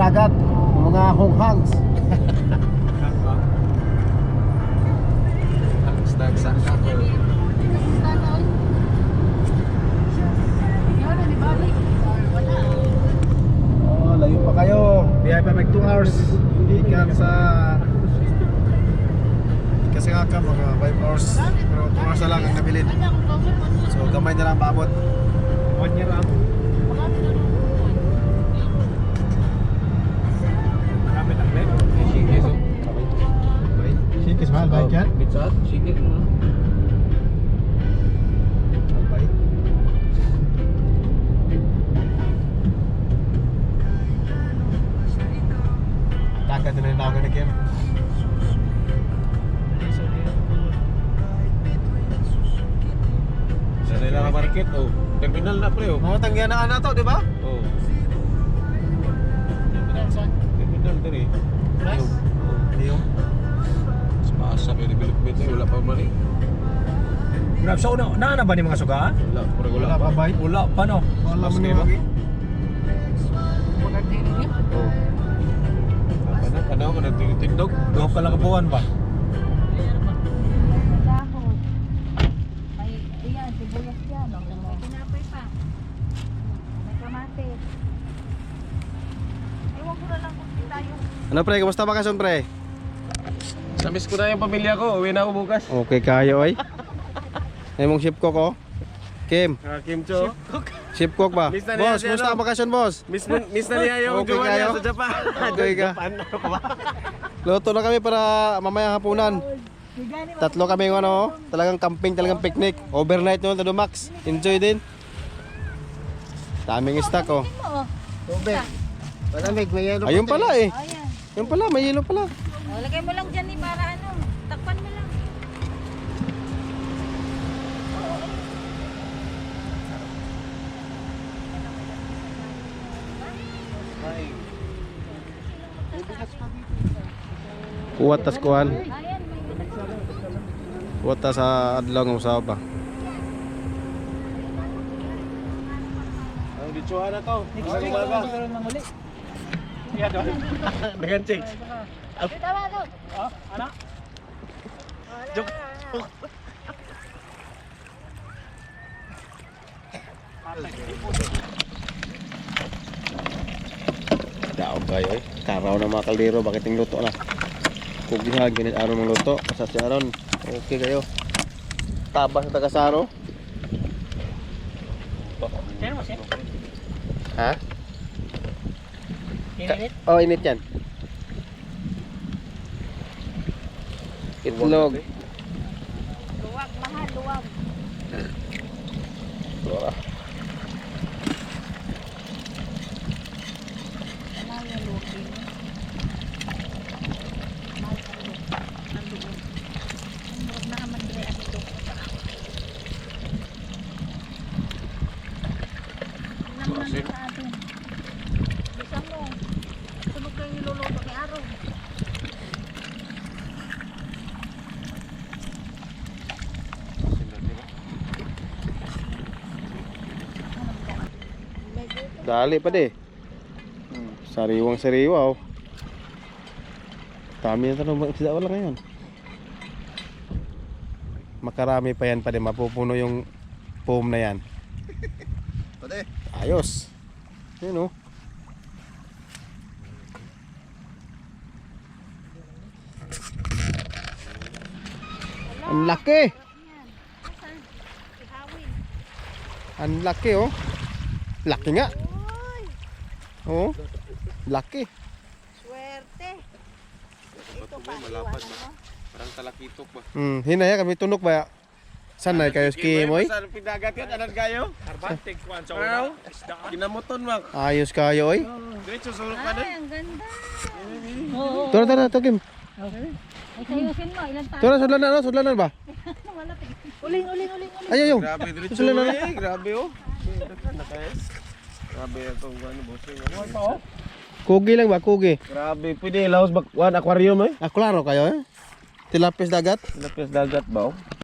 dagat, mga honghangs. Dagsa ka ko. Oh, layo pa kayo. Biyahe pa mag 2 hours. Ikan sa kasi nga ka mga 5 hours. Pero 2 hours na lang ang nabilin. So gamay na lang paabot. 1 year lang. Shikis oh. Shikis mahal ba yan? Pizza, shikis mo. Mahal ba? Dagat na yung tawag na Kim. Sa nila market oh. Terminal na pre oh. Mga tanggihan na ana to, di ba? Oh. Terminal diri. Ayun. Ayun. Pasa pa development eh, wala pa mali. Grab so na ba ni mga suga? Wala, pura wala Wala pa. pa bay. Wala pa no. Wala mo Mas niyo. lagi. Oh. Apa na? Ano ka nagtindog? Duha pa lang kabuhan ba? Dahon. May iyan, sibuyas yan. May tinapay pa. May kamatis. Ewan ko na lang kung tayo. Ano pre, kumusta bakasyon pre? Namiss ko na yung pamilya ko, uwi na ako bukas. Okay kayo ay. Ay mong ship cook oh. Kim, Kim Cho. ship cook ba? Miss na niya Boss, siya, kumusta no? ang bakasyon boss? Miss na niya yung Okay jowa kayo? niya sa Japan. Okay ka. Luto na kami para mamaya hapunan. Tatlo kami ng ano, talagang camping, talagang picnic. Overnight noon, Todo Max. Enjoy din. Daming stock oh. Tubig. Malamig, may yelo. Ayun pala eh. Ayan. Ayun pala, may yelo pala. O, lagay mo lang dyan para ano. Takpan mo lang. Kuwat tas kuhan. Ayan, may Kuwat tas sa adlaw ng usaw pa. Ang ditsuhan na to. Ang umaga. Dengan chicks. tama to. Joke. Daog kayo eh. Karaw ng mga kaldero, bakit yung luto na? Kugihan, ganit araw ng luto. Kasat si Aron. Okay kayo. Tabas sa tagasaro. Ha? Oh, init yan. Itlog. Luwag, mahal, luwag. Wala. Mahal yung luwag din. Mahal ang luwag. Ang luwag. Ang luwag na naman din ang luwag. Naman sa atin. Bisa mo. Sunog kayo niluluto ni Araw. Dali pa di. Sariwang sariwa oh. Dami na tanong isda wala ngayon. Makarami pa yan pa din. Mapupuno yung foam na yan. Pade. Ayos. Yun oh. Ang laki. Asan? Si Hawin. Ang laki oh. Laki nga. Uy, Oh. Laki. swerte. Ito pa, malapad iwan ba? mo. Parang talakitok ba? Hinaya kami tunok ba? Saan na kayo ski mo? Saan pinagat yun? Anad kayo? Arbantik kuan sa Ano? isda. Kinamuton mak. Ayos kayo oy. Diretso sulok ka Ay, na. ang ganda. Tara tara to Kim. Ay, sayusin mo, ilan tayo? Tara sudlanan no, sudlanan ba? Wala pa. Uling. Ayaw. Grabe diretso Sila na. eh. Grabe oh. Grabe itong ano bossing. Kugi lang ba? Kugi. Grabe. Pwede laos bak one aquarium eh. Ah, klaro kayo eh. Tilapis dagat. Lapis dagat ba oh?